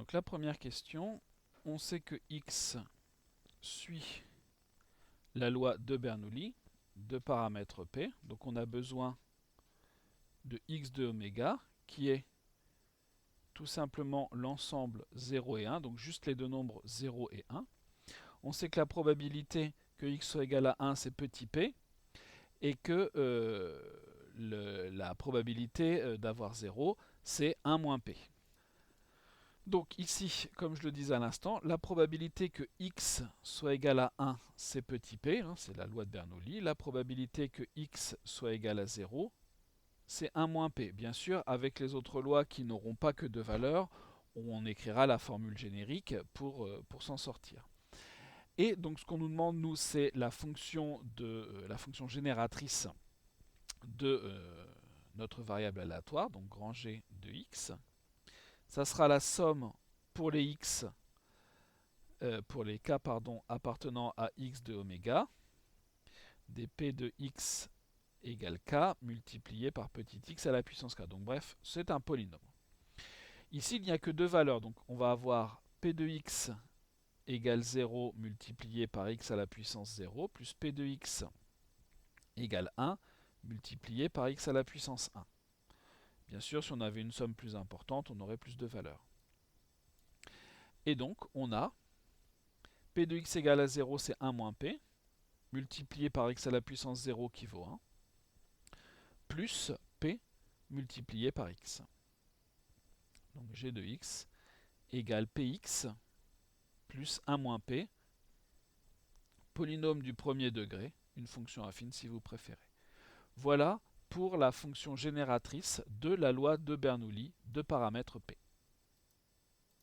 Donc la première question, on sait que x suit la loi de Bernoulli, de paramètres p. Donc on a besoin de x de oméga, qui est tout simplement l'ensemble 0 et 1, donc juste les deux nombres 0 et 1. On sait que la probabilité que x soit égal à 1, c'est petit p, et que la probabilité d'avoir 0, c'est 1 moins p. Donc ici, comme je le disais à l'instant, la probabilité que x soit égal à 1, c'est petit p, hein, c'est la loi de Bernoulli. La probabilité que x soit égal à 0, c'est 1 moins p. Bien sûr, avec les autres lois qui n'auront pas que deux valeurs, on écrira la formule générique pour s'en sortir. Et donc ce qu'on nous demande, nous, c'est la fonction génératrice de notre variable aléatoire, donc grand G de x. Ça sera la somme pour les x, pour les k appartenant à x de oméga, des p de x égale k multiplié par petit x à la puissance k. Donc bref, c'est un polynôme. Ici, il n'y a que deux valeurs, donc on va avoir p de x égale 0 multiplié par x à la puissance 0, plus p de x égale 1 multiplié par x à la puissance 1. Bien sûr, si on avait une somme plus importante, on aurait plus de valeurs. Et donc, on a p de x égale à 0, c'est 1 moins p, multiplié par x à la puissance 0 qui vaut 1, plus p multiplié par x. Donc g de x égale px plus 1 moins p, polynôme du premier degré, une fonction affine si vous préférez. Voilà pour la fonction génératrice de la loi de Bernoulli de paramètre p.